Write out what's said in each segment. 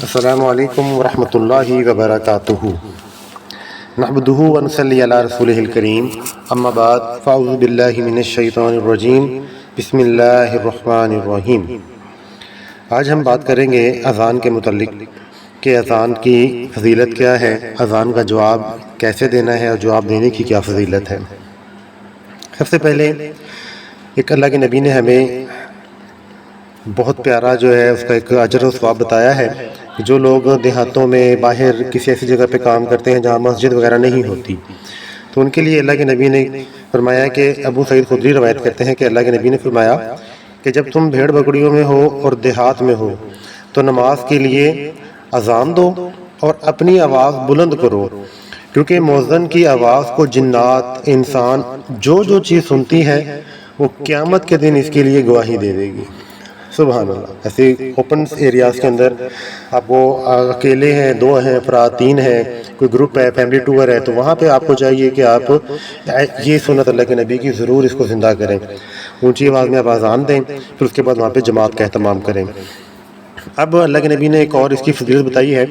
السلام علیکم ورحمۃ اللہ وبرکاتہ نحمدہ ونصلی علی رسولہ الکریم اما بعد فاعوذ باللہ من الشیطان الرجیم بسم اللہ الرحمن الرحیم۔ آج ہم بات کریں گے اذان کے متعلق کہ اذان کی فضیلت کیا ہے، اذان کا جواب کیسے دینا ہے اور جواب دینے کی کیا فضیلت ہے۔ سب سے پہلے ایک اللہ کے نبی نے ہمیں بہت پیارا جو ہے اس کا ایک اجر و ثواب بتایا ہے کہ جو لوگ دیہاتوں میں باہر کسی ایسی جگہ پہ کام کرتے ہیں جہاں مسجد وغیرہ نہیں ہوتی، تو ان کے لیے اللہ کے نبی نے فرمایا کہ ابو سعید خدری روایت کرتے ہیں کہ اللہ کے نبی نے فرمایا کہ جب تم بھیڑ بکریوں میں ہو اور دیہات میں ہو تو نماز کے لیے اذان دو اور اپنی آواز بلند کرو، کیونکہ مؤذن کی آواز کو جنات، انسان جو چیز سنتی ہے وہ قیامت کے دن اس کے لیے گواہی دے دے گی۔ سبحان اللہ۔ ایسے اوپن ایریاز کے اندر آپ کو اکیلے ہیں، دو ہیں افراد، تین ہیں، کوئی گروپ ہے، فیملی ٹور ہے، تو وہاں پہ آپ کو چاہیے کہ آپ یہ سنت اللہ کے نبی کی ضرور اس کو زندہ کریں، اونچی آواز میں آپ اذان دیں، پھر اس کے بعد وہاں پہ جماعت کا اہتمام کریں۔ اب اللہ کے نبی نے ایک اور اس کی فضیلت بتائی ہے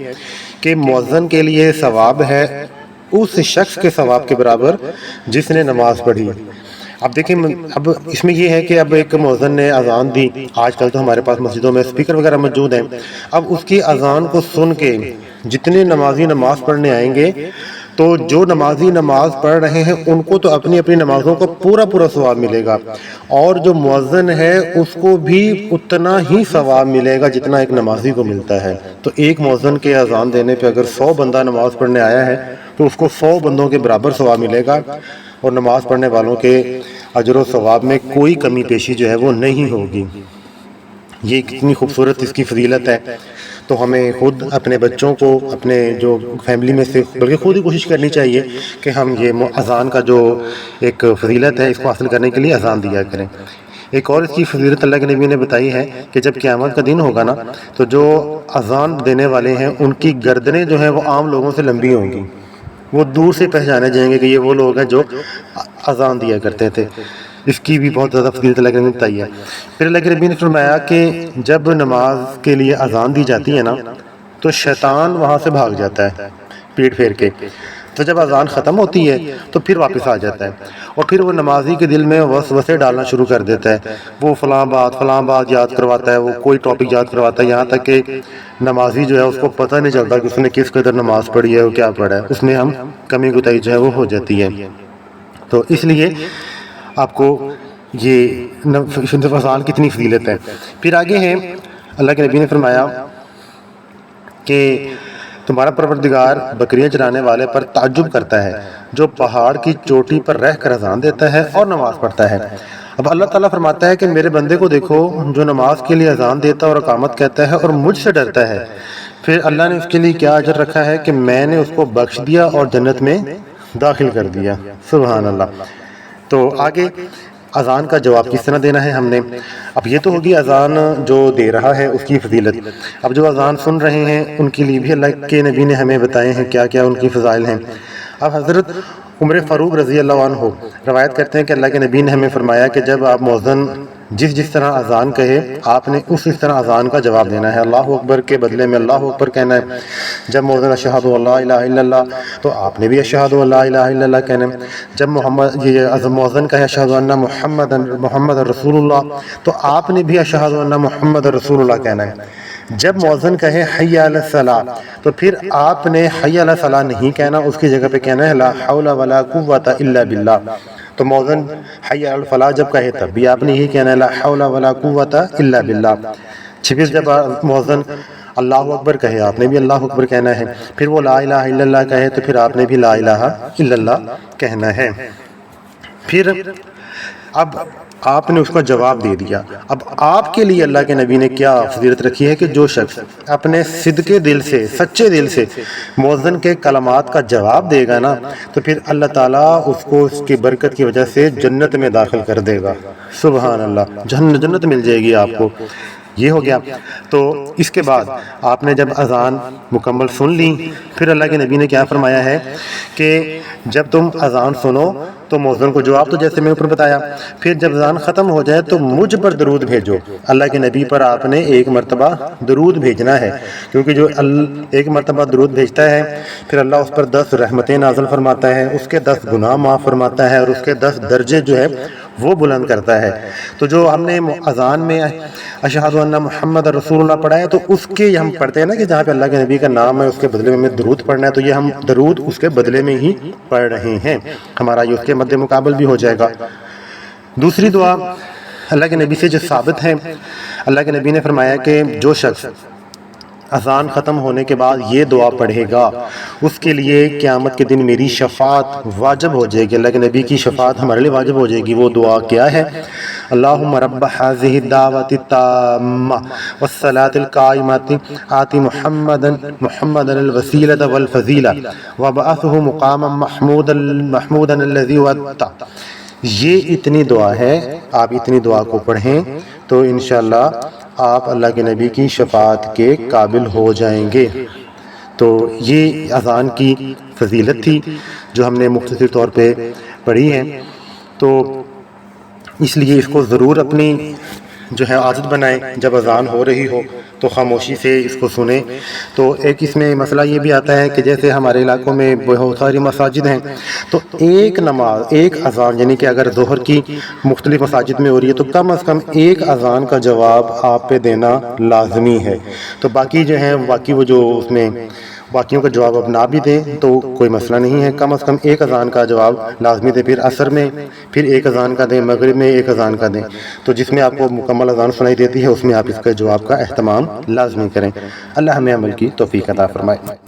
کہ مؤذن کے لیے ثواب ہے اس شخص کے ثواب کے برابر جس نے نماز پڑھی۔ اب دیکھیں، اب اس میں یہ ہے کہ اب ایک مؤذن نے اذان دی، آج کل تو ہمارے پاس مسجدوں میں اسپیکر وغیرہ موجود ہیں، اب اس کی اذان کو سن کے جتنے نمازی نماز پڑھنے آئیں گے تو جو نمازی نماز پڑھ رہے ہیں ان کو تو اپنی اپنی نمازوں کو پورا ثواب ملے گا، اور جو مؤذن ہے اس کو بھی اتنا ہی ثواب ملے گا جتنا ایک نمازی کو ملتا ہے۔ تو ایک مؤذن کے اذان دینے پہ اگر 100 بندہ نماز پڑھنے آیا ہے تو اس کو 100 بندوں کے برابر ثواب ملے گا، اور نماز پڑھنے والوں کے اجر و ثواب میں کوئی کمی پیشی جو ہے وہ نہیں ہوگی۔ یہ کتنی خوبصورت اس کی فضیلت ہے، تو ہمیں خود اپنے بچوں کو، اپنے جو فیملی میں سے بلکہ خود ہی کوشش کرنی چاہیے کہ ہم یہ اذان کا جو ایک فضیلت ہے اس کو حاصل کرنے کے لیے اذان دیا کریں۔ ایک اور اس کی فضیلت اللہ کے نبی نے بتائی ہے کہ جب قیامت کا دن ہوگا نا تو جو اذان دینے والے ہیں ان کی گردنیں جو ہیں وہ عام لوگوں سے لمبی ہوں گی، وہ دور سے پہچانے جائیں گے کہ یہ وہ لوگ ہیں جو اذان دیا کرتے تھے۔ اس کی بھی بہت زیادہ فضیلت اللہ کے نبی نے بتائی ہے۔ پھر اللہ کے نبی نے فرمایا کہ جب نماز کے لیے اذان دی جاتی ہے نا تو شیطان وہاں سے بھاگ جاتا ہے پیٹ پھیر کے، تو جب اذان ختم ہوتی ہے تو پھر واپس آ جاتا ہے، اور پھر وہ نمازی کے دل میں وسوسے ڈالنا شروع کر دیتا ہے، وہ فلاں بات یاد کرواتا ہے، وہ کوئی ٹاپک یاد کرواتا ہے، یہاں تک کہ نمازی جو ہے اس کو پتہ نہیں چلتا کہ اس نے کس قدر نماز پڑھی ہے اور کیا پڑھا ہے، اس میں ہم کمی کوتاہی جو ہے وہ ہو جاتی ہے۔ تو اس لیے آپ کو یہ اذان کتنی فضیلت ہے۔ پھر آگے ہیں اللہ کے نبی نے فرمایا کہ تمہارا پروردگار بکریاں چرانے والے پر تعجب کرتا ہے جو پہاڑ کی چوٹی پر رہ کر اذان دیتا ہے اور نماز پڑھتا ہے۔ اب اللہ تعالیٰ فرماتا ہے کہ میرے بندے کو دیکھو جو نماز کے لیے اذان دیتا اور اقامت کہتا ہے اور مجھ سے ڈرتا ہے، پھر اللہ نے اس کے لیے کیا اجر رکھا ہے کہ میں نے اس کو بخش دیا اور جنت میں داخل کر دیا۔ سبحان اللہ۔ تو آگے اذان کا جواب کس طرح دینا ہے ہم نے، اب یہ تو ہوگی اذان جو دے رہا ہے اس کی فضیلت، اب جو اذان سن رہے ہیں ان کے لیے بھی اللہ کے نبی نے ہمیں بتائے ہیں کیا کیا ان کی فضائل ہیں۔ اب حضرت عمر فاروق رضی اللہ عنہ روایت کرتے ہیں کہ اللہ کے نبی نے ہمیں فرمایا کہ جب آپ مؤذن جس طرح اذان کہے آپ نے اس طرح اذان کا جواب دینا ہے، اللہ اکبر کے بدلے میں اللہ اکبر کہنا ہے، جب مؤذن اشہد ان لا الہ الا اللہ تو آپ نے بھی اشہد ان لا الہ الا اللہ کہنا ہے، جب مؤذن کہے اشہد ان محمد رسول اللہ تو آپ نے بھی اشہد ان محمد رسول اللہ کہنا ہے، جب مؤذن کہے حی علی الصلاۃ تو پھر آپ نے حی علی الصلاۃ نہیں کہنا، اس کی جگہ پہ کہنا ہے لا حول ولا قوۃ الا باللہ۔ تو مؤذن حی علی الفلاح جب کہے تب بھی آپ نے یہی کہنا ہے لا حول ولا قوۃ الا باللہ۔ پھر جب مؤذن اللہ اکبر کہے آپ نے بھی اللہ اکبر کہنا ہے، پھر وہ لا الہ الا اللہ کہے تو پھر آپ نے بھی لا الہ الا اللہ کہنا ہے۔ پھر اب آپ نے اس کا جواب دے دیا، اب آپ کے لیے اللہ کے نبی نے کیا فضیلت رکھی ہے کہ جو شخص اپنے صدقے دل سے، سچے دل سے مؤذن کے کلمات کا جواب دے گا نا تو پھر اللہ تعالیٰ اس کو اس کی برکت کی وجہ سے جنت میں داخل کر دے گا۔ سبحان اللہ، جنت مل جائے گی آپ کو۔ یہ ہو گیا۔ تو اس کے بعد آپ نے جب اذان مکمل سن لی، پھر اللہ کے نبی نے کیا فرمایا ہے کہ جب تم اذان سنو تو مؤذن کو جواب تو جیسے میں اوپر بتایا، پھر جب اذان ختم ہو جائے تو مجھ پر درود بھیجو، اللہ کے نبی پر آپ نے ایک مرتبہ درود بھیجنا ہے، کیونکہ جو ایک مرتبہ درود بھیجتا ہے پھر اللہ اس پر 10 رحمتیں نازل فرماتا ہے، اس کے 10 گناہ معاف فرماتا ہے، اور اس کے 10 درجے جو ہے وہ بلند کرتا ہے۔ تو جو ہم نے اذان میں اشہد ان محمد رسول اللہ پڑھا ہے، تو اس کے ہم پڑھتے ہیں نا کہ جہاں پہ اللہ کے نبی کا نام ہے اس کے بدلے میں ہمیں درود پڑھنا ہے، تو یہ ہم درود اس کے بدلے میں ہی پڑھ رہے ہیں، ہمارا یہ اس کے مد مقابل بھی ہو جائے گا۔ دوسری دعا اللہ کے نبی سے جو ثابت ہے، اللہ کے نبی نے فرمایا کہ جو شخص اذان ختم ہونے کے بعد یہ دعا پڑھے گا اس کے لیے قیامت کے دن میری شفاعت واجب ہو جائے گی، اللہ کے نبی کی شفاعت ہمارے لیے واجب ہو جائے گی۔ وہ دعا کیا ہے؟ اللہم رب هذه الدعوة التامة والصلاة القائمة آت محمدا الوسیلة والفضیلة وابعثه مقاما محمودا الذی وعدته۔ یہ اتنی دعا ہے، آپ اتنی دعا کو پڑھیں تو انشاءاللہ آپ اللہ کے نبی کی شفاعت کے قابل ہو جائیں گے۔ تو یہ اذان کی فضیلت تھی جو ہم نے مختصر طور پہ پڑھی ہے، تو اس لیے اس کو ضرور اپنی جو ہے عادت بنائیں، جب اذان ہو رہی ہو تو خاموشی سے اس کو سنیں۔ تو ایک اس میں مسئلہ یہ بھی آتا ہے کہ جیسے ہمارے علاقوں میں بہت ساری مساجد ہیں، تو ایک نماز ایک اذان یعنی کہ اگر ظہر کی مختلف مساجد میں ہو رہی ہے تو کم از کم ایک اذان کا جواب آپ پہ دینا لازمی ہے۔ تو باقی جو ہیں باقی وہ جو اس میں باقیوں کا جواب اب نہ بھی دیں تو کوئی مسئلہ نہیں ہے، کم از کم ایک اذان کا جواب لازمی دیں، پھر عصر میں پھر ایک اذان کا دیں، مغرب میں ایک اذان کا دیں، تو جس میں آپ کو مکمل اذان سنائی دیتی ہے اس میں آپ اس کا جواب کا اہتمام لازمی کریں۔ اللہ ہمیں عمل کی توفیق عطا فرمائے۔